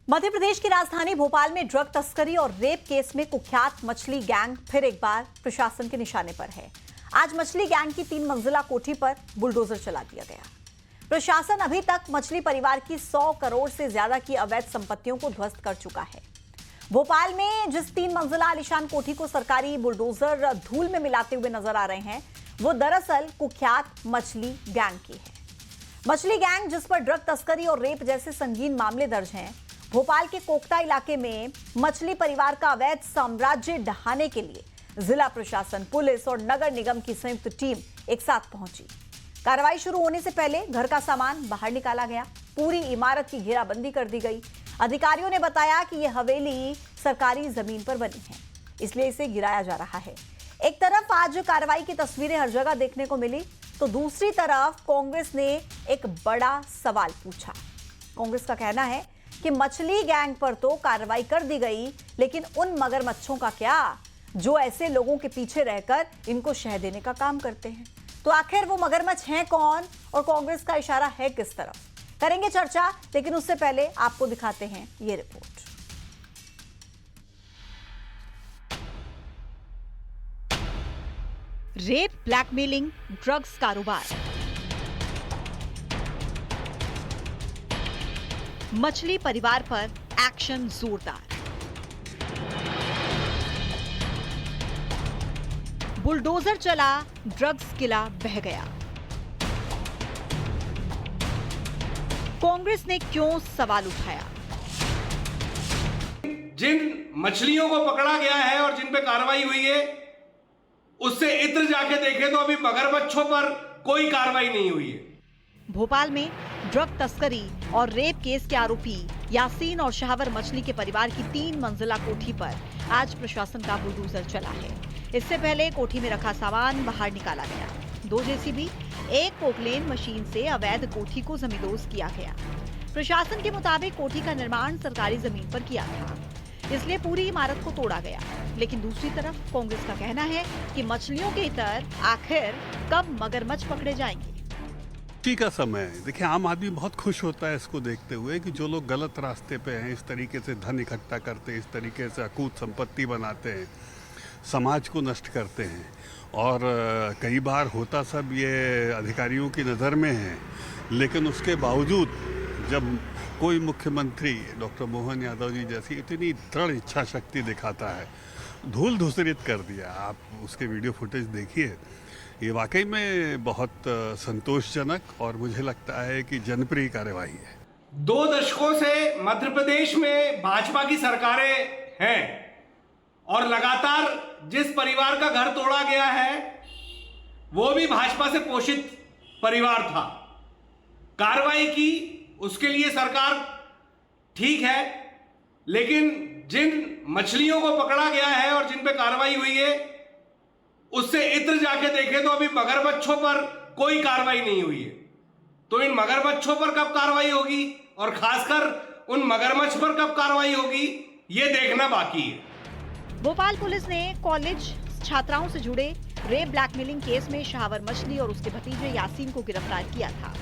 मध्य प्रदेश की राजधानी भोपाल में ड्रग तस्करी और रेप केस में कुख्यात मछली गैंग फिर एक बार प्रशासन के निशाने पर है। आज मछली गैंग की 3 मंजिला कोठी पर बुलडोजर चला दिया गया। प्रशासन अभी तक मछली परिवार की 100 करोड़ से ज्यादा की अवैध संपत्तियों को ध्वस्त कर चुका है। भोपाल में जिस 3 मंजिला आलीशान कोठी को सरकारी बुलडोजर धूल में मिलाते हुए नजर आ रहे हैं, वो दरअसल कुख्यात मछली गैंग की है। मछली गैंग जिस पर ड्रग तस्करी और रेप जैसे संगीन मामले दर्ज हैं, भोपाल के कोकता इलाके में मछली परिवार का अवैध साम्राज्य ढहाने के लिए जिला प्रशासन, पुलिस और नगर निगम की संयुक्त टीम एक साथ पहुंची। कार्रवाई शुरू होने से पहले घर का सामान बाहर निकाला गया, पूरी इमारत की घेराबंदी कर दी गई। अधिकारियों ने बताया कि यह हवेली सरकारी जमीन पर बनी है, इसलिए इसे गिराया जा रहा है। एक तरफ आज कार्रवाई की तस्वीरें हर जगह देखने को मिली, तो दूसरी तरफ कांग्रेस ने एक बड़ा सवाल पूछा। कांग्रेस का कहना है कि मछली गैंग पर तो कार्रवाई कर दी गई, लेकिन उन मगरमच्छों का क्या, जो ऐसे लोगों के पीछे रहकर इनको शह देने का काम करते हैं। तो आखिर वो मगरमच्छ हैं कौन और कांग्रेस का इशारा है किस तरफ, करेंगे चर्चा। लेकिन उससे पहले आपको दिखाते हैं ये रिपोर्ट। रेप, ब्लैकमेलिंग, ड्रग्स कारोबार, मछली परिवार पर एक्शन जोरदार। बुलडोजर चला, ड्रग्स किला बह गया। कांग्रेस ने क्यों सवाल उठाया? जिन मछलियों को पकड़ा गया है और जिन पे कार्रवाई हुई है, उससे इत्र जाके देखें तो अभी मगरमच्छों पर कोई कार्रवाई नहीं हुई है। भोपाल में ड्रग तस्करी और रेप केस के आरोपी यासीन और शाहवर मछली के परिवार की 3 मंजिला कोठी पर आज प्रशासन का बुलडोजर चला है। इससे पहले कोठी में रखा सामान बाहर निकाला गया। 2 जेसीबी, 1 पोकलेन मशीन से अवैध कोठी को जमींदोज किया गया। प्रशासन के मुताबिक कोठी का निर्माण सरकारी जमीन पर किया था, इसलिए पूरी इमारत को तोड़ा गया। लेकिन दूसरी तरफ कांग्रेस का कहना है कि मछलियों के इतर आखिर कब मगरमच्छ पकड़े जाएंगे। का समय देखिए, आम आदमी बहुत खुश होता है इसको देखते हुए कि जो लोग गलत रास्ते पे हैं, इस तरीके से धन इकट्ठा करते हैं, इस तरीके से अकूत संपत्ति बनाते हैं, समाज को नष्ट करते हैं। और कई बार होता सब ये अधिकारियों की नज़र में है, लेकिन उसके बावजूद जब कोई मुख्यमंत्री डॉक्टर मोहन यादव जी जैसी इतनी दृढ़ इच्छा शक्ति दिखाता है, धूल धूसरित कर दिया। आप उसके वीडियो फुटेज देखिए, ये वाकई में बहुत संतोषजनक और मुझे लगता है कि जनप्रिय कार्यवाही है। 2 दशकों से मध्य प्रदेश में भाजपा की सरकारें हैं और लगातार जिस परिवार का घर तोड़ा गया है वो भी भाजपा से पोषित परिवार था। कार्रवाई की, उसके लिए सरकार ठीक है, लेकिन जिन मछलियों को पकड़ा गया है और जिन पे कार्रवाई हुई है, उससे इत्र जाके देखें तो अभी मगरमच्छों पर कोई कार्रवाई नहीं हुई है। तो इन मगरमच्छों पर कब कार्रवाई होगी और खासकर उन मगरमच्छ पर कब कार्रवाई होगी, ये देखना बाकी है। भोपाल पुलिस ने कॉलेज छात्राओं से जुड़े रेप ब्लैकमेलिंग केस में शाहवर मछली और उसके भतीजे यासीन को गिरफ्तार किया था।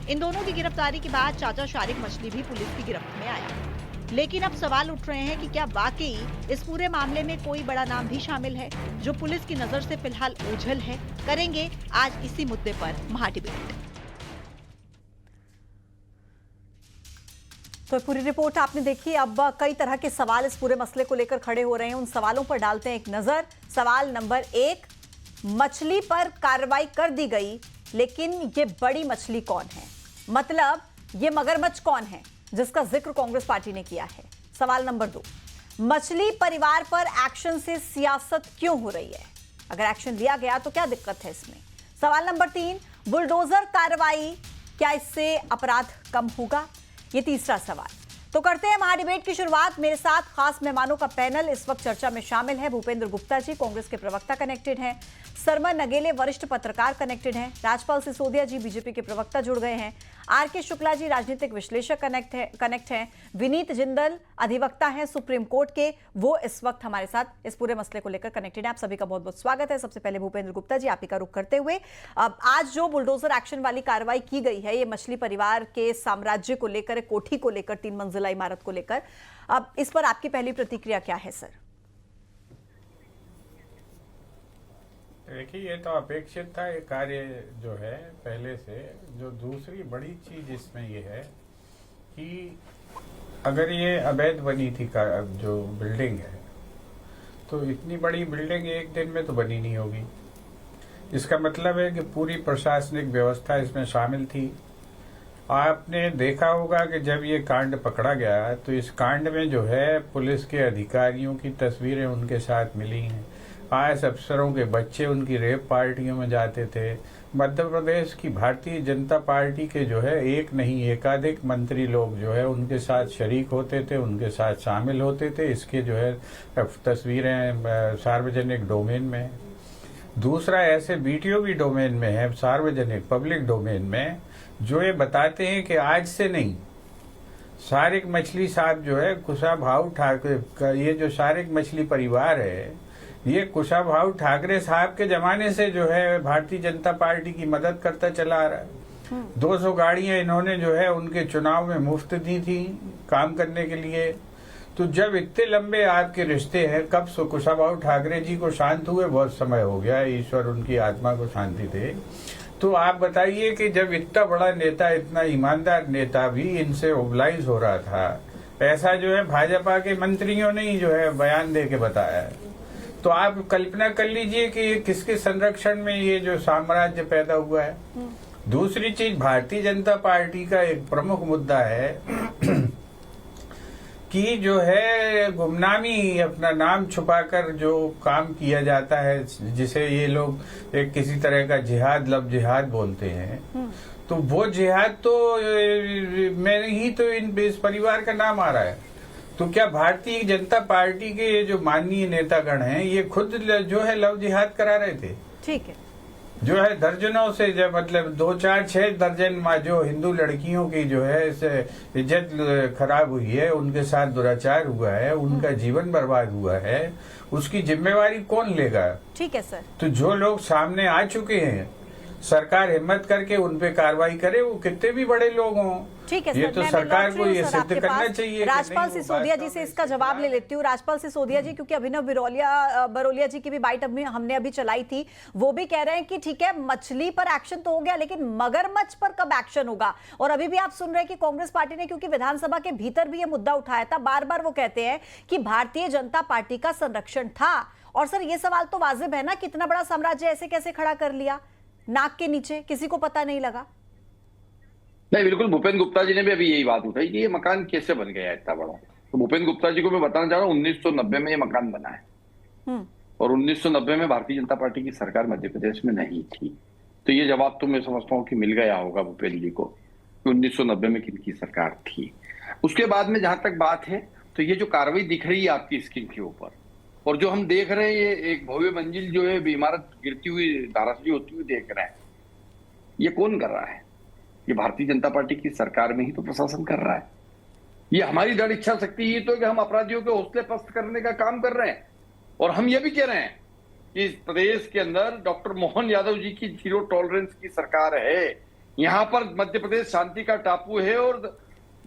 इन दोनों की गिरफ्तारी के बाद चाचा शारिक मछली भी पुलिस की गिरफ्त में आया। लेकिन अब सवाल उठ रहे हैं कि क्या वाकई इस पूरे मामले में कोई बड़ा नाम भी शामिल है, जो पुलिस की नजर से फिलहाल ओझल है। करेंगे आज इसी मुद्दे पर महाडिबेट। तो पूरी रिपोर्ट आपने देखी। अब कई तरह के सवाल इस पूरे मसले को लेकर खड़े हो रहे हैं, उन सवालों पर डालते हैं एक नजर। सवाल नंबर 1, मछली पर कार्रवाई कर दी गई, लेकिन ये बड़ी मछली कौन है? मतलब ये मगरमच्छ कौन है जिसका जिक्र कांग्रेस पार्टी ने किया है? सवाल नंबर 2, मछली परिवार पर एक्शन से सियासत क्यों हो रही है? अगर एक्शन लिया गया तो क्या दिक्कत है इसमें? सवाल नंबर 3, बुलडोजर कार्रवाई, क्या इससे अपराध कम होगा? ये तीसरा सवाल। तो करते हैं महाडिबेट की शुरुआत। मेरे साथ खास मेहमानों का पैनल इस वक्त चर्चा में शामिल है। भूपेंद्र गुप्ता जी कांग्रेस के प्रवक्ता कनेक्टेड हैं, सरमन नगेले वरिष्ठ पत्रकार कनेक्टेड हैं, राजपाल सिसोदिया जी बीजेपी के प्रवक्ता जुड़ गए हैं, आर.के. शुक्ला जी राजनीतिक विश्लेषक कनेक्ट हैं, विनीत जिंदल अधिवक्ता हैं सुप्रीम कोर्ट के, वो इस वक्त हमारे साथ इस पूरे मसले को लेकर कनेक्टेड है। आप सभी का बहुत बहुत स्वागत है। सबसे पहले भूपेंद्र गुप्ता जी, आप ही का रुख करते हुए, अब आज जो बुलडोजर एक्शन वाली कार्रवाई की गई है, ये मछली परिवार के साम्राज्य को लेकर, कोठी को लेकर, 3 मंजिला मंजिला इमारत को लेकर। अब इस पर आपकी पहली प्रतिक्रिया क्या है सर? देखिए, ये तो अपेक्षित था ये कार्य जो है पहले से। जो दूसरी बड़ी चीज इसमें ये है कि अगर ये अवैध बनी थी जो बिल्डिंग है, तो इतनी बड़ी बिल्डिंग एक दिन में तो बनी नहीं होगी। इसका मतलब है कि पूरी प्रशासनिक व्यवस्था इसमें शामिल थी। आपने देखा होगा कि जब ये कांड पकड़ा गया तो इस कांड में जो है पुलिस के अधिकारियों की तस्वीरें उनके साथ मिली हैं। आईएएस अफसरों के बच्चे उनकी रेप पार्टियों में जाते थे। मध्य प्रदेश की भारतीय जनता पार्टी के जो है एक नहीं एकाधिक मंत्री लोग जो है उनके साथ शरीक होते थे, उनके साथ शामिल होते थे। इसके जो है तस्वीरें सार्वजनिक डोमेन में है। दूसरा, ऐसे वीडियो भी डोमेन में है, सार्वजनिक पब्लिक डोमेन में, जो ये बताते हैं कि आज से नहीं, सारिक मछली साहब जो है कुशाभाऊ ठाकरे, ये जो सारिक मछली परिवार है, ये कुशाभाऊ ठाकरे साहब के जमाने से जो है भारतीय जनता पार्टी की मदद करता चला आ रहा है। 200 गाड़ियां इन्होंने जो है उनके चुनाव में मुफ्त दी थी काम करने के लिए। तो जब इतने लंबे आपके रिश्ते हैं, कब कुशाभाऊ ठाकरे जी को शांत हुए बहुत समय हो गया, ईश्वर उनकी आत्मा को शांति दे। तो आप बताइए कि जब इतना बड़ा नेता, इतना ईमानदार नेता भी इनसे ओबलाइज हो रहा था, ऐसा जो है भाजपा के मंत्रियों ने ही जो है बयान दे के बताया है। तो आप कल्पना कर लीजिए कि किसके संरक्षण में ये जो साम्राज्य पैदा हुआ है। दूसरी चीज, भारतीय जनता पार्टी का एक प्रमुख मुद्दा है कि जो है गुमनामी, अपना नाम छुपाकर जो काम किया जाता है, जिसे ये लोग एक किसी तरह का जिहाद, लव जिहाद बोलते हैं। तो वो जिहाद तो मैंने ही तो इस परिवार का नाम आ रहा है। तो क्या भारतीय जनता पार्टी के ये जो माननीय नेतागण हैं, ये खुद जो है लव जिहाद करा रहे थे? ठीक है। जो है दर्जनों से, जब मतलब 2, 4, 6 दर्जन जो हिंदू लड़कियों की जो है इज्जत खराब हुई है, उनके साथ दुराचार हुआ है, उनका जीवन बर्बाद हुआ है, उसकी जिम्मेवारी कौन लेगा? ठीक है सर। तो जो लोग सामने आ चुके हैं, सरकार हिम्मत करके उन पे कार्रवाई करे, वो कितने भी बड़े लोग हों। ठीक है सर, ये तो सरकार को ये सिद्ध करना चाहिए। राजपाल सिसोदिया जी से इसका जवाब ले लेती हूँ। राजपाल सिसोदिया जी, क्योंकि अभिनव बरोलिया जी की भी बाइट हमने अभी चलाई थी, वो भी कह रहे हैं कि ठीक है मछली पर एक्शन तो हो गया, लेकिन मगरमच्छ पर कब एक्शन होगा? और अभी भी आप सुन रहे हैं कि कांग्रेस पार्टी ने, क्योंकि विधानसभा के भीतर भी ये मुद्दा उठाया था, बार बार वो कहते हैं कि भारतीय जनता पार्टी का संरक्षण था। और सर ये सवाल तो वाजिब है ना, कितना बड़ा साम्राज्य ऐसे कैसे खड़ा कर लिया नाक के नीचे, किसी को पता नहीं लगा? नहीं, बिल्कुल। भूपेंद्र गुप्ता जी ने भी अभी यही बात उठाई कि ये मकान कैसे बन गया इतना बड़ा। तो भूपेंद्र गुप्ता जी को मैं बताना चाह रहा हूँ, 1990 में ये मकान बना है और 1990 में भारतीय जनता पार्टी की सरकार मध्य प्रदेश में नहीं थी। तो ये जवाब तो मैं समझता हूँ कि मिल गया होगा भूपेंद्र जी को कि 1990 में किनकी सरकार थी। उसके बाद में जहां तक बात है, तो ये जो कार्रवाई दिख रही है आपकी स्क्रीन के ऊपर, और जो हम देख रहे हैं, ये एक भव्य मंजिल जो है इमारत गिरती हुई, धाराशायी होती हुई देख रहे हैं, ये कौन कर रहा है? ये भारतीय जनता पार्टी की सरकार में ही तो प्रशासन कर रहा है। ये हमारी दृढ़ इच्छा शक्ति ही तो कि हम अपराधियों के हौसले पस्त करने का काम कर रहे हैं। और हम ये भी कह रहे हैं कि इस प्रदेश के अंदर डॉक्टर मोहन यादव जी की जीरो टॉलरेंस की सरकार है। यहाँ पर मध्य प्रदेश शांति का टापू है और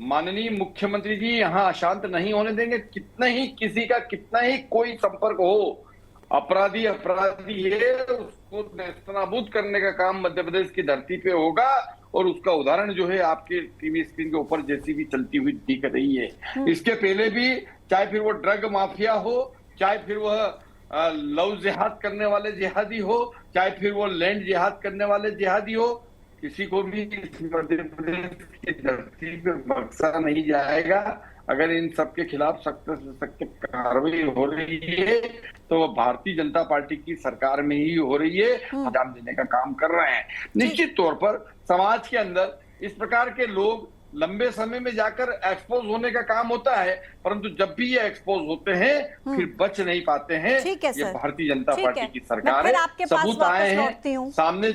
माननीय मुख्यमंत्री जी यहाँ अशांत नहीं होने देंगे। कितना ही किसी का कितना ही कोई संपर्क हो, अपराधी अपराधी है, उसको नेस्तनाबूद करने का काम मध्य प्रदेश की धरती पे होगा। और उसका उदाहरण जो है आपके टीवी स्क्रीन के ऊपर जैसी भी चलती हुई दिख रही है। इसके पहले भी, चाहे फिर वो ड्रग माफिया हो, चाहे फिर वह लव जिहाद करने वाले जिहादी हो, चाहे फिर वो लैंड जिहाद करने वाले जिहादी हो, किसी को भी मध्य प्रदेश की धरती पे बख्शा नहीं जाएगा। अगर इन सबके खिलाफ सख्त से सख्त कार्रवाई हो रही है तो वो भारतीय जनता पार्टी की सरकार में ही हो रही है, अंजाम देने का काम कर रहे हैं। निश्चित तौर पर समाज के अंदर इस प्रकार के लोग लंबे समय में जाकर एक्सपोज होने का काम होता है, परंतु जब भी ये एक्सपोज होते हैं फिर बच नहीं पाते हैं। ये भारतीय जनता पार्टी की सरकार है, सबूत आए हैं सामने।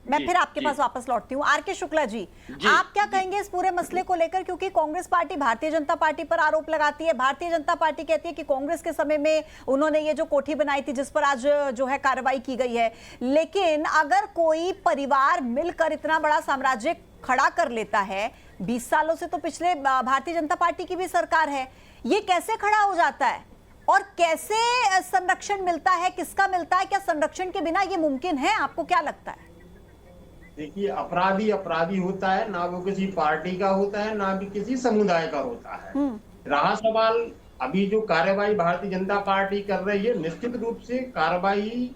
मैं फिर आपके पास वापस लौटती हूँ। आर के शुक्ला जी, आप क्या कहेंगे इस पूरे मसले को लेकर? क्योंकि कांग्रेस पार्टी भारतीय जनता पार्टी पर आरोप लगाती है। भारतीय जनता पार्टी कहती है कि कांग्रेस के समय में उन्होंने ये जो कोठी बनाई थी जिस पर आज जो है कार्रवाई की गई है, लेकिन अगर कोई परिवार मिलकर इतना बड़ा साम्राज्य खड़ा कर लेता है 20 सालों से तो पिछले भारतीय जनता पार्टी की भी सरकार है, ये कैसे खड़ा हो जाता है और कैसे संरक्षण मिलता है, किसका मिलता है? क्या संरक्षण के बिना ये मुमकिन है? आपको क्या लगता है? देखिए, अपराधी अपराधी होता है, ना वो किसी पार्टी का होता है, ना भी किसी समुदाय का होता है। रहा सवाल अभी जो कार्रवाई भारतीय जनता पार्टी कर रही है, निश्चित रूप से कार्रवाई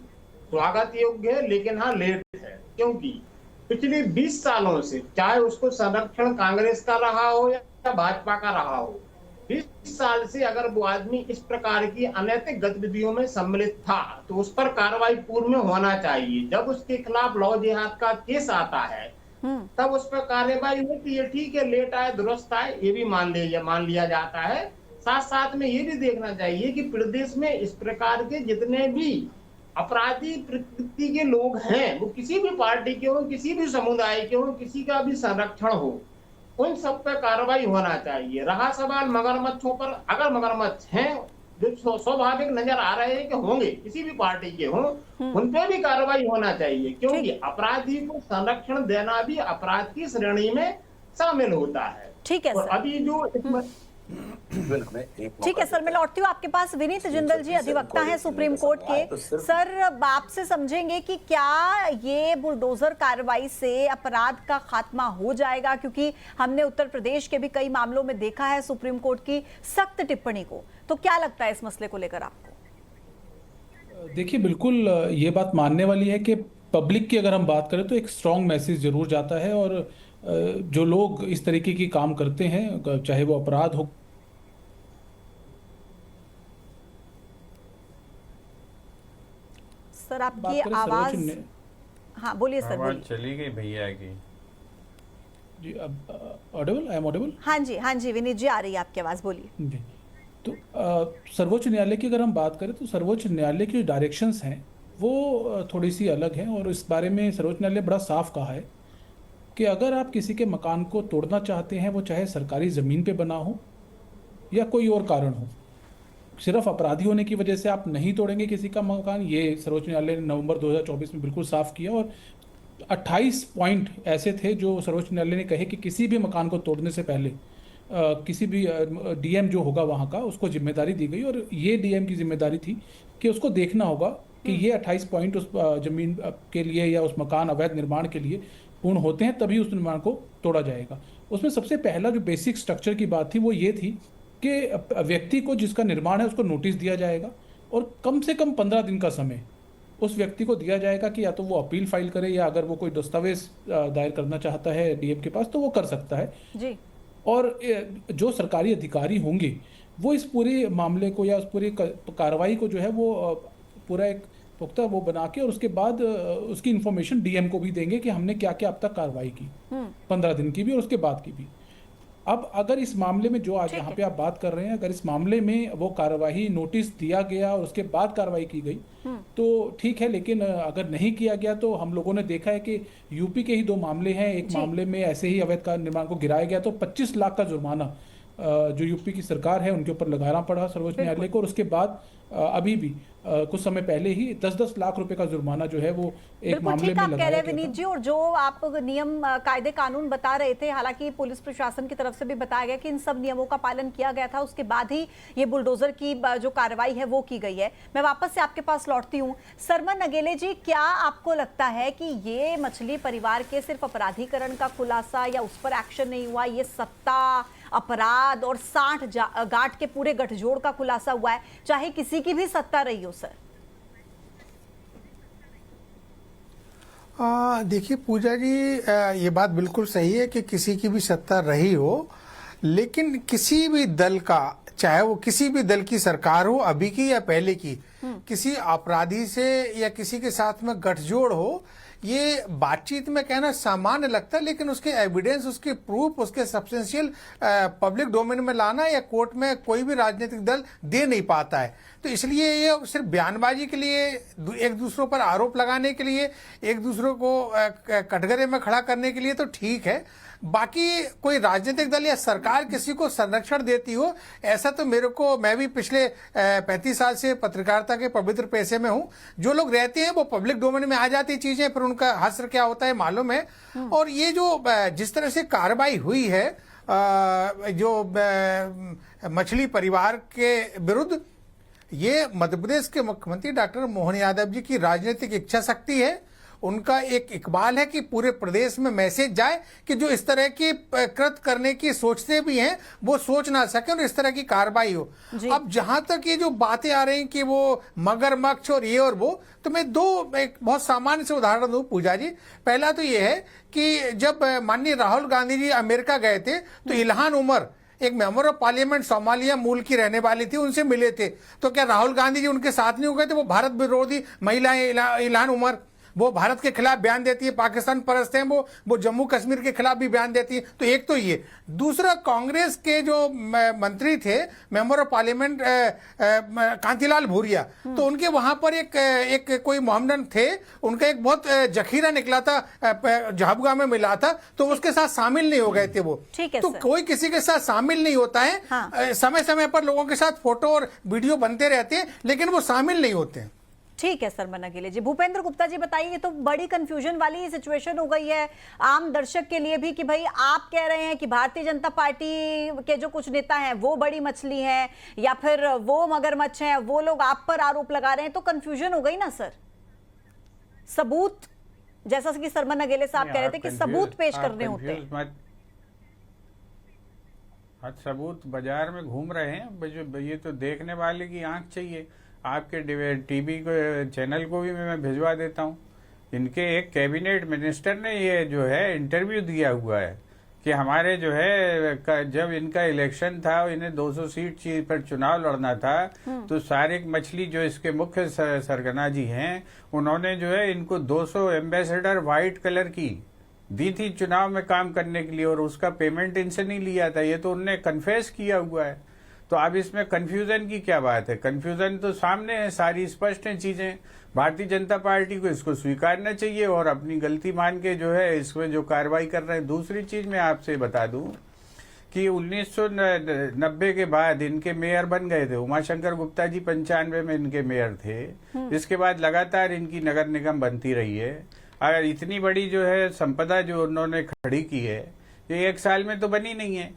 स्वागत योग्य है, लेकिन हाँ लेट है। क्योंकि पिछले 20 सालों से, चाहे उसको संरक्षण कांग्रेस का रहा हो या भाजपा का रहा हो, 20 साल से अगर वो आदमी इस प्रकार की अनैतिक गतिविधियों में सम्मिलित था तो उस पर कार्रवाई पूर्व में होना चाहिए। जब उसके खिलाफ लॉ जिहाद का केस आता है तब उस पर कार्रवाई होती है। ठीक है, लेट आए दुरुस्त आए, ये भी मान लिया जाता है। साथ साथ में ये भी देखना चाहिए कि प्रदेश में इस प्रकार के जितने भी अपराधी प्रकृति के लोग हैं, वो किसी भी पार्टी के हो, किसी भी समुदाय के हो, किसी का भी संरक्षण हो, उन सब पर कार्रवाई होना चाहिए। रहा सवाल मगरमच्छों पर, अगर मगरमच्छ हैं जो स्वाभाविक नजर आ रहे हैं कि होंगे, किसी भी पार्टी के हों, उन पे भी कार्रवाई होना चाहिए, क्योंकि अपराधी को संरक्षण देना भी अपराध की श्रेणी में शामिल होता है। ठीक है और सर। अभी जो ठीक है सर, मैं लौटती हूँ आपके पास। विनीत जिंदल जी अधिवक्ता हैं सुप्रीम कोर्ट के। सर, आपसे समझेंगे कि क्या ये बुलडोजर कार्रवाई से अपराध का खात्मा हो जाएगा? क्योंकि हमने उत्तर प्रदेश के भी कई मामलों में देखा है सुप्रीम कोर्ट की सख्त टिप्पणी को। तो क्या लगता है इस मसले को लेकर आपको? देखिए, बिल्कुल ये बात मानने वाली है कि पब्लिक की अगर हम बात करें तो एक स्ट्रांग मैसेज जरूर जाता है, और जो लोग इस तरीके की काम करते हैं, चाहे वो अपराध हो। सर, आपकी आवाज, हाँ बोलिए सर, आवाज बोलिए। चली गई भैया की जी, अब ऑडिबल? I am audible? हाँ जी विनीत जी, आ रही है आपकी आवाज, बोलिए। जी, तो सर्वोच्च न्यायालय की अगर हम बात करें तो सर्वोच्च न्यायालय की जो डायरेक्शंस हैं वो थोड़ी सी अलग हैं, और इस बारे में सर्वोच्च न्यायालय बड़ा साफ कहा है कि अगर आप किसी के मकान को तोड़ना चाहते हैं, वो चाहे सरकारी ज़मीन पे बना हो या कोई और कारण हो, सिर्फ अपराधी होने की वजह से आप नहीं तोड़ेंगे किसी का मकान। ये सर्वोच्च न्यायालय ने नवंबर 2024 में बिल्कुल साफ किया, और 28 पॉइंट ऐसे थे जो सर्वोच्च न्यायालय ने कहे कि किसी भी मकान को तोड़ने से पहले किसी भी डीएम जो होगा वहाँ का, उसको जिम्मेदारी दी गई, और ये डीएम की जिम्मेदारी थी कि उसको देखना होगा कि ये 28 पॉइंट उस जमीन के लिए या उस मकान अवैध निर्माण के लिए पूर्ण होते हैं, तभी उस निर्माण को तोड़ा जाएगा। उसमें सबसे पहला जो बेसिक स्ट्रक्चर की बात थी वो ये थी कि व्यक्ति को जिसका निर्माण है उसको नोटिस दिया जाएगा, और कम से कम 15 दिन का समय उस व्यक्ति को दिया जाएगा कि या तो वो अपील फाइल करे, या अगर वो कोई दस्तावेज दायर करना चाहता है डीएम के पास तो वो कर सकता है जी। और जो सरकारी अधिकारी होंगे वो इस पूरे मामले को या उस पूरी कार्रवाई को जो है वो पूरा एक पुख्ता वो बना के, और उसके बाद उसकी इन्फॉर्मेशन डीएम को भी देंगे कि हमने क्या क्या अब तक कार्रवाई की, 15 दिन की भी और उसके बाद की भी। अब अगर इस मामले में जो आज यहाँ पे आप बात कर रहे हैं, अगर इस मामले में वो कार्रवाई नोटिस दिया गया और उसके बाद कार्रवाई की गई तो ठीक है, लेकिन अगर नहीं किया गया तो हम लोगों ने देखा है कि यूपी के ही 2 मामले हैं। एक मामले में ऐसे ही अवैध निर्माण को गिराया गया तो 25 लाख का जुर्माना जो यूपी की सरकार है उनके ऊपर लगाना पड़ा सर्वोच्च न्यायालय को, और उसके बाद अभी भी कुछ समय पहले ही 10-10 लाख रुपए का जुर्माना जो है वो एक मामले में लगाया गया था। विनीत जी, और जो आप नियम कायदे कानून बता रहे थे, हालांकि पुलिस प्रशासन की तरफ से भी बताया गया कि इन सब नियमों का पालन किया गया था, उसके बाद ही ये बुलडोजर की जो कार्रवाई है वो की गई है। मैं वापस से आपके पास लौटती हूँ। सरमन अगेले जी, क्या आपको लगता है कि ये मछली परिवार के सिर्फ अपराधीकरण का खुलासा या उस पर एक्शन नहीं हुआ, ये सत्ता, अपराध और 60 गांठ के पूरे गठजोड़ का खुलासा हुआ है, चाहे किसी की भी सत्ता रही हो? सर देखिए पूजा जी, ये बात बिल्कुल सही है कि किसी की भी सत्ता रही हो, लेकिन किसी भी दल का, चाहे वो किसी भी दल की सरकार हो, अभी की या पहले की, किसी अपराधी से या किसी के साथ में गठजोड़ हो, ये बातचीत में कहना सामान्य लगता है, लेकिन उसके एविडेंस, उसके प्रूफ, उसके सब्सटेंशियल पब्लिक डोमेन में लाना या कोर्ट में कोई भी राजनीतिक दल दे नहीं पाता है। तो इसलिए ये सिर्फ बयानबाजी के लिए, एक दूसरों पर आरोप लगाने के लिए, एक दूसरों को कटघरे में खड़ा करने के लिए तो ठीक है, बाकी कोई राजनीतिक दल या सरकार किसी को संरक्षण देती हो, ऐसा तो मेरे को, मैं भी पिछले 35 साल से पत्रकारिता के पवित्र पेशे में हूं। जो लोग रहते हैं वो पब्लिक डोमेन में आ जाती चीजें, फिर उनका हश्र क्या होता है मालूम है। और ये जो जिस तरह से कार्रवाई हुई है जो मछली परिवार के विरुद्ध, ये मध्य प्रदेश के मुख्यमंत्री डॉक्टर मोहन यादव जी की राजनीतिक इच्छा शक्ति है। उनका एक इकबाल है कि पूरे प्रदेश में मैसेज जाए कि जो इस तरह की कृत करने की सोचते भी हैं वो सोच ना सके और इस तरह की कार्रवाई हो। अब जहां तक ये जो बातें आ रही कि वो मगरमच्छ और ये और वो, तो मैं एक बहुत सामान्य से उदाहरण दूं पूजा जी। पहला तो ये है कि जब माननीय राहुल गांधी जी अमेरिका गए थे तो इल्हान उमर, एक मेंबर ऑफ पार्लियामेंट सोमालिया मूल की रहने वाली थी, उनसे मिले थे। तो क्या राहुल गांधी जी उनके साथ नहीं हो गए थे? वो भारत विरोधी महिला इल्हान उमर, वो भारत के खिलाफ बयान देती है, पाकिस्तान परस्त हैं वो जम्मू कश्मीर के खिलाफ भी बयान देती है। तो एक तो ये, दूसरा कांग्रेस के जो मंत्री थे member of parliament Kantilal Bhuria, तो उनके वहां पर एक कोई मोहम्मदन थे, उनका एक बहुत जखीरा निकला था, झाबुआ में मिला था, तो उसके साथ शामिल नहीं हो गए थे वो। तो कोई किसी के साथ शामिल नहीं होता है। हाँ। समय समय पर लोगों के साथ फोटो और वीडियो बनते रहते हैं लेकिन वो शामिल नहीं होते हैं। ठीक है सर, मना के लिए जी। भूपेंद्र गुप्ता जी बताइए, तो बड़ी कंफ्यूजन वाली सिचुएशन हो गई है आम दर्शक के लिए भी कि भाई आप कह रहे हैं कि भारतीय जनता पार्टी के जो कुछ नेता हैं वो बड़ी मछली हैं या फिर वो मगरमच्छ हैं, वो लोग आप पर आरोप लगा रहे हैं, तो कंफ्यूजन हो गई ना सर। सबूत, जैसा कि सरमन अगेले साहब कह रहे थे कि सबूत पेश करने होते हैं। सबूत बाजार में घूम रहे हैं, ये तो देखने वाले की आंख चाहिए। आपके टीवी को चैनल को भी मैं भिजवा देता हूँ। इनके एक कैबिनेट मिनिस्टर ने ये जो है इंटरव्यू दिया हुआ है कि हमारे जो है जब इनका इलेक्शन था, इन्हें 200 सीट पर चुनाव लड़ना था, तो सारे मछली जो इसके मुख्य सरगना जी हैं, उन्होंने जो है इनको 200 एम्बेसडर व्हाइट कलर की दी थी चुनाव में काम करने के लिए, और उसका पेमेंट इनसे नहीं लिया था। ये तो उनने कन्फेस किया हुआ है। तो अब इसमें कंफ्यूजन की क्या बात है? कंफ्यूजन तो सामने है, सारी स्पष्ट है चीजें। भारतीय जनता पार्टी को इसको स्वीकारना चाहिए और अपनी गलती मान के जो है इसमें जो कार्रवाई कर रहे हैं। दूसरी चीज मैं आपसे बता दूं कि 1990 के बाद इनके मेयर बन गए थे। उमाशंकर गुप्ता जी 95 में इनके मेयर थे। इसके बाद लगातार इनकी नगर निगम बनती रही है। अगर इतनी बड़ी जो है संपदा जो उन्होंने खड़ी की है, ये 1 साल में तो बनी नहीं है।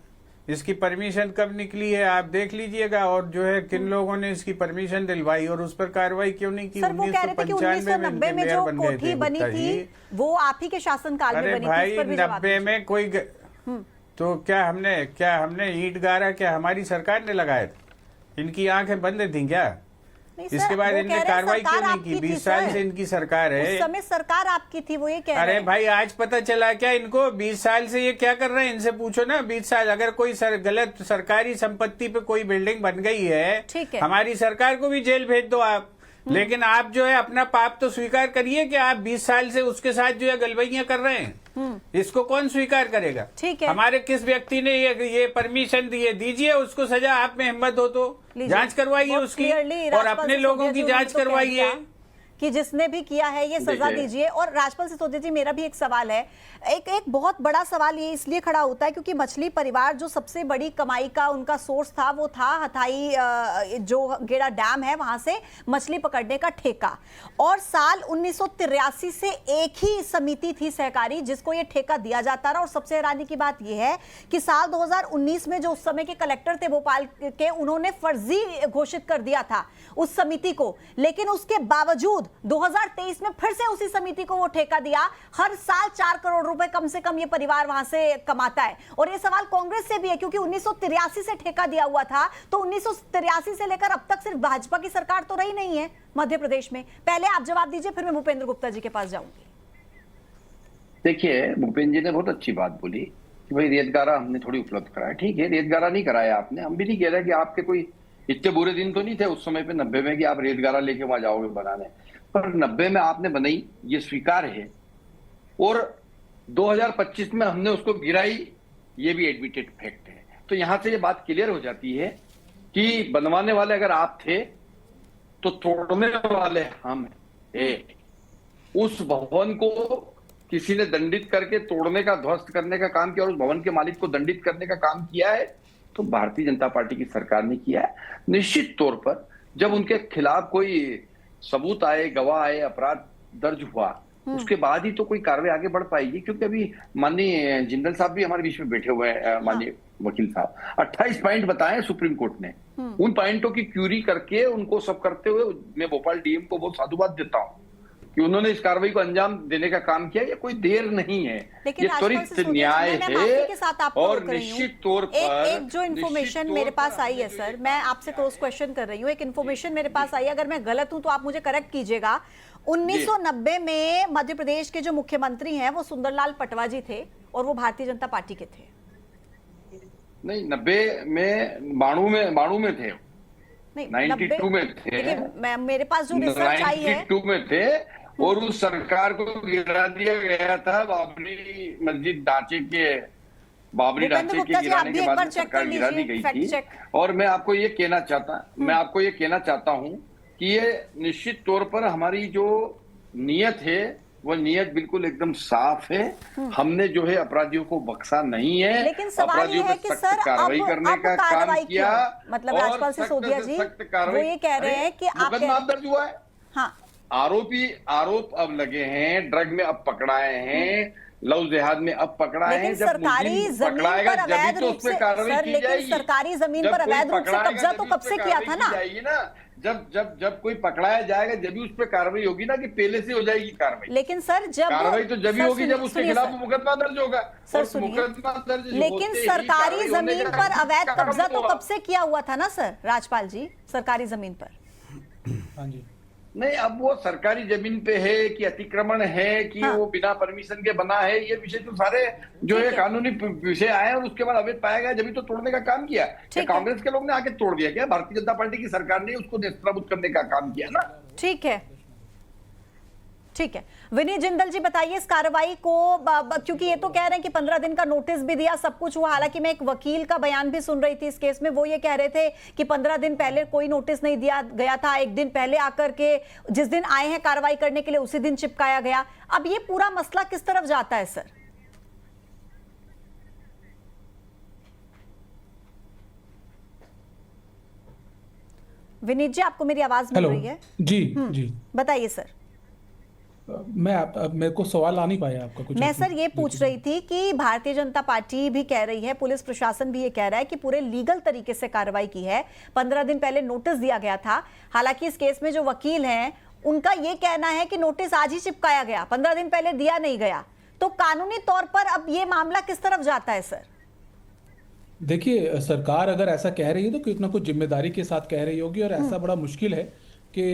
इसकी परमिशन कब निकली है आप देख लीजिएगा, और जो है किन लोगों ने इसकी परमिशन दिलवाई और उस पर कार्रवाई क्यों नहीं की। 1995 में जो कोठी बनी थी वो आप ही के शासनकाल में बनी थी। भाई 90 में कोई तो क्या हमने ईंट गारा, क्या हमारी सरकार ने लगाया था? इनकी आंखें बंद थी क्या? इसके बाद इनने कार्रवाई क्यों नहीं की? 20 साल से इनकी सरकार है। उस समय सरकार आपकी थी, वो ये कह रहे हैं। अरे भाई आज पता चला क्या इनको? 20 साल से ये क्या कर रहे हैं? इनसे पूछो ना। 20 साल अगर कोई गलत सरकारी संपत्ति पे कोई बिल्डिंग बन गई है, हमारी सरकार को भी जेल भेज दो आप। लेकिन आप जो है अपना पाप तो स्वीकार करिए कि आप 20 साल से उसके साथ जो है गलबैयां कर रहे हैं। इसको कौन स्वीकार करेगा? ठीक है। हमारे किस व्यक्ति ने ये परमिशन दी है? दीजिए उसको सजा। आप में हिम्मत हो तो जांच करवाइए उसकी, और अपने लोगों की जांच करवाइए कि जिसने भी किया है ये सजा दीजिए। और राजपाल सिसोदिया जी, मेरा भी एक सवाल है। एक बहुत बड़ा सवाल ये इसलिए खड़ा होता है क्योंकि मछली परिवार जो सबसे बड़ी कमाई का उनका सोर्स था वो था हथाई जो गेड़ा डैम है, वहां से मछली पकड़ने का ठेका। और साल 1983 से एक ही समिति थी सहकारी जिसको ये ठेका दिया जाता रहा। और सबसे हैरानी की बात यह है कि साल 2019 में जो उस समय के कलेक्टर थे भोपाल के, उन्होंने फर्जी घोषित कर दिया था उस समिति को। लेकिन उसके बावजूद 2023 में फिर से उसी समिति को वो ठेका दिया। हर साल 4 करोड़ रुपए कम से कम ये परिवार वहां से कमाता है। और ये सवाल कांग्रेस से भी है क्योंकि 1983 से ठेका दिया हुआ था, तो 1983 से लेकर अब तक सिर्फ भाजपा की सरकार तो रही नहीं है मध्य प्रदेश में। पहले आप जवाब दीजिए, फिर मैं भूपेंद्र गुप्ता जी के पास जाऊंगी। देखिए, भूपेंद्र जी ने बहुत अच्छी बात बोली कि भाई रेतगारा हमने थोड़ी उपलब्ध कराया। ठीक है, रेतगारा नहीं कराया आपने, हम भी नहीं कह रहे कि आपके कोई इतने बुरे दिन तो नहीं थे उस समय पे 90 में कि आप रेतगारा लेके वहां जाओगे बनाने, पर 90 में आपने बनाई, ये स्वीकार है। और 2025 में हमने उसको गिराई, ये भी एडमिटेड फैक्ट है। तो यहां से ये बात क्लियर हो जाती है कि बनवाने वाले अगर आप थे तो तोड़ने वाले हम हैं। उस भवन को किसी ने दंडित करके तोड़ने का, ध्वस्त करने का काम किया और उस भवन के मालिक को दंडित करने का काम किया है तो भारतीय जनता पार्टी की सरकार ने किया है। निश्चित तौर पर जब उनके खिलाफ कोई सबूत आए, गवाह आए, अपराध दर्ज हुआ, उसके बाद ही तो कोई कार्रवाई आगे बढ़ पाएगी। क्योंकि अभी माननीय जिंदल साहब भी हमारे बीच में बैठे हुए हैं, माननीय वकील साहब 28 पॉइंट बताए सुप्रीम कोर्ट ने। उन पॉइंटों की क्यूरी करके उनको सब करते हुए मैं भोपाल डीएम को बहुत साधुवाद देता हूं कि उन्होंने इस कार्रवाई को अंजाम देने का काम किया। ये कोई देर नहीं है, ये त्वरित न्याय है। और निश्चित तौर पर एक जो इन्फॉर्मेशन मेरे पास आई है सर, मैं आपसे क्रॉस क्वेश्चन कर रही हूँ। एक इन्फॉर्मेशन मेरे पास आई है, अगर मैं गलत हूं तो आप मुझे करेक्ट कीजिएगा। 1990 में मध्य प्रदेश के जो मुख्यमंत्री हैं वो सुंदरलाल पटवाजी थे और वो भारतीय जनता पार्टी के थे। नहीं, 90 में 92 में थे, नहीं 92 में थे। मेरे पास जो रिसर्च आई है 92 में थे और उस सरकार को गिरा दिया गया था बाबरी मस्जिद ढांचे के, बाबरी ढांचे के गिराने के बाद सरकार गिरा दी गई थी। और मैं आपको ये कहना चाहता हूं कि ये निश्चित तौर पर हमारी जो नियत है वो नियत बिल्कुल एकदम साफ है। हमने जो है अपराधियों को बख्शा नहीं है, लेकिन सवाल ये है कि सर कार्रवाई करने का काम किया। मतलब राजपाल सिसोदिया जी वो ये कह रहे हैं कि मुकदमा दर्ज हुआ है, हाँ, आरोप अब लगे हैं, ड्रग में अब पकड़ाए हैं, लव जिहाद में अब पकड़ाए हैं। जब सरकारी जमीन पर अवैध रूप से सर, लेकिन सरकारी जमीन पर अवैध रूप से कब्जा तो कब से किया था ना? जब कोई पकड़ाया जाएगा जब भी उस पर कार्रवाई होगी ना, कि पहले से हो जाएगी कार्रवाई। लेकिन सर जब कार्रवाई तो जब भी होगी जब उसके खिलाफ मुकदमा दर्ज होगा। सर सुनिए, लेकिन सरकारी जमीन पर अवैध कब्जा तो कब से किया हुआ था ना सर राजपाल जी, सरकारी जमीन पर? हाँ जी, नहीं, अब वो सरकारी जमीन पे है कि अतिक्रमण है कि वो बिना परमिशन के बना है, ये विषय तो सारे जो है कानूनी विषय आए और उसके बाद अवैध पाया गया जब तो तोड़ने का काम किया। कांग्रेस के लोग ने आके तोड़ दिया क्या? भारतीय जनता पार्टी की सरकार ने उसको नेस्तनाबूद करने का काम किया ना। ठीक है, ठीक है। विनीत जिंदल जी बताइए इस कार्रवाई को, क्योंकि ये तो कह रहे हैं कि 15 दिन का नोटिस भी दिया, सब कुछ हुआ। हालांकि मैं एक वकील का बयान भी सुन रही थी इस केस में, वो ये कह रहे थे कि 15 दिन पहले कोई नोटिस नहीं दिया गया था, एक दिन पहले आकर के जिस दिन आए हैं कार्रवाई करने के लिए उसी दिन चिपकाया गया। अब ये पूरा मसला किस तरफ जाता है सर? विनीत जी आपको मेरी आवाज मिल रही है? जी बताइए सर। मेरे को सवाल आ नहीं पाया आपका कुछ। मैं सर ये पूछ रही थी कि भारतीय जनता पार्टी भी कह रही है, पुलिस प्रशासन भी ये कह रहा है कि पूरे लीगल तरीके से कार्रवाई की है। 15 दिन पहले नोटिस दिया गया था। हालांकि इस केस में जो वकील हैं उनका ये कहना है कि नोटिस आज ही चिपकाया गया, 15 दिन पहले दिया नहीं गया। तो कानूनी तौर पर अब ये मामला किस तरफ जाता है सर? देखिए, सरकार अगर ऐसा कह रही है तो कुछ ना कुछ जिम्मेदारी के साथ कह रही होगी, और ऐसा बड़ा मुश्किल है कि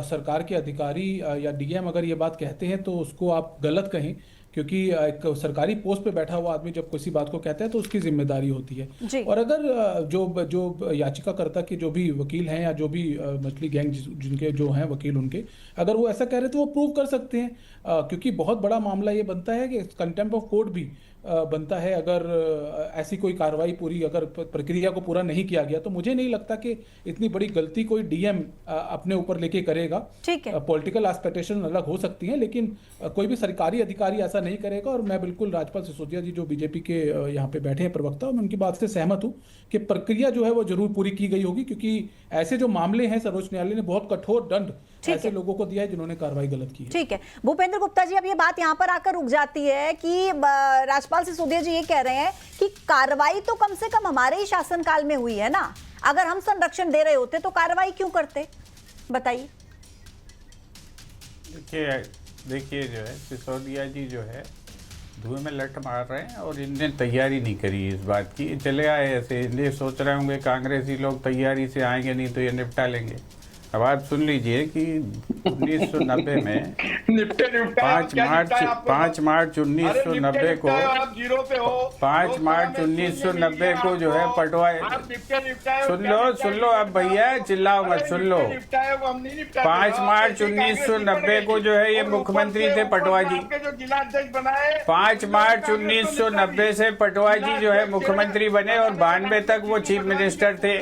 सरकार के अधिकारी या डीएम अगर ये बात कहते हैं तो उसको आप गलत कहें, क्योंकि एक सरकारी पोस्ट पे बैठा हुआ आदमी जब किसी बात को कहता है तो उसकी जिम्मेदारी होती है। और अगर जो याचिकाकर्ता के जो भी वकील हैं या जो भी मछली गैंग जिनके जो हैं वकील उनके, अगर वो ऐसा कह रहे तो वो प्रूव कर सकते हैं, क्योंकि बहुत बड़ा मामला ये बनता है कि कंटेम्प्ट ऑफ कोर्ट भी बनता है अगर ऐसी कोई कार्रवाई पूरी अगर प्रक्रिया को पूरा नहीं किया गया। तो मुझे नहीं लगता कि इतनी बड़ी गलती कोई डीएम अपने ऊपर लेके करेगा। ठीक है, पॉलिटिकल एस्पेक्टेशन अलग हो सकती हैं, लेकिन कोई भी सरकारी अधिकारी ऐसा नहीं करेगा। और मैं बिल्कुल राजपाल सिसोदिया जी जो बीजेपी के यहाँ पे बैठे हैं प्रवक्ता, मैं उनकी बात से सहमत हूँ कि प्रक्रिया जो है वो जरूर पूरी की गई होगी, क्योंकि ऐसे जो मामले हैं सर्वोच्च न्यायालय ने बहुत कठोर दंड ऐसे लोगों को दिया है जिन्होंने कार्रवाई गलत की है। ठीक है भूपेंद्र गुप्ता जी, अब ये बात यहाँ पर आकर रुक जाती है कि राजपाल सिसोदिया जी ये कह रहे हैं कि कार्रवाई तो कम से कम हमारे ही शासनकाल में हुई है ना, अगर हम संरक्षण दे रहे होते तो कार्रवाई क्यों करते, बताइए। देखिए जो है सिसोदिया जी जो है धुएं में लट मार रहे हैं और इनने तैयारी नहीं करी इस बात की, चले आए ऐसे। ये सोच रहे होंगे कांग्रेसी लोग तैयारी से आएंगे नहीं तो ये निपटा लेंगे। अब आप सुन लीजिए कि 1990 में 5 मार्च 1990 को 5 मार्च 1990 को जो है पटवा, सुन लो अब भैया चिल्लाओ मत, सुन लो। 5 मार्च 1990 को जो है ये मुख्यमंत्री थे पटवा जी। 5 मार्च 1990 से पटवा जी जो है मुख्यमंत्री बने और 92 तक वो चीफ मिनिस्टर थे।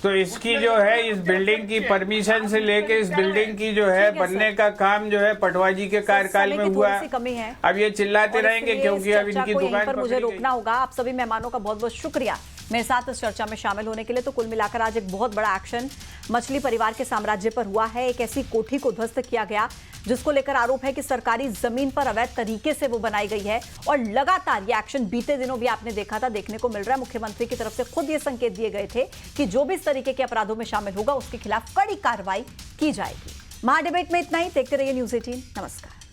तो इसकी जो है इस बिल्डिंग की परमिशन से लेके इस बिल्डिंग की जो है ठीक है, बनने सर। का काम जो है पटवा जी के कार्यकाल समय में की हुआ। थोड़ी सी कमी है। अब ये चिल्लाते और रहेंगे इसलिए क्योंकि इस अब चर्चा इनकी को यहीं दुकान पर मुझे पकड़ी रोकना गई। होगा। आप सभी मेहमानों का बहुत बहुत शुक्रिया मेरे साथ इस चर्चा में शामिल होने के लिए। तो कुल मिलाकर आज एक बहुत बड़ा एक्शन मछली परिवार के साम्राज्य पर हुआ है। एक ऐसी कोठी को ध्वस्त किया गया जिसको लेकर आरोप है कि सरकारी जमीन पर अवैध तरीके से वो बनाई गई है, और लगातार ये एक्शन बीते दिनों भी आपने देखा था, देखने को मिल रहा है। मुख्यमंत्री की तरफ से खुद ये संकेत दिए गए थे कि जो भी इस तरीके के अपराधों में शामिल होगा उसके खिलाफ कड़ी कार्रवाई की जाएगी। महाडिबेट में इतना ही। देखते रहिए न्यूज़ 18। नमस्कार।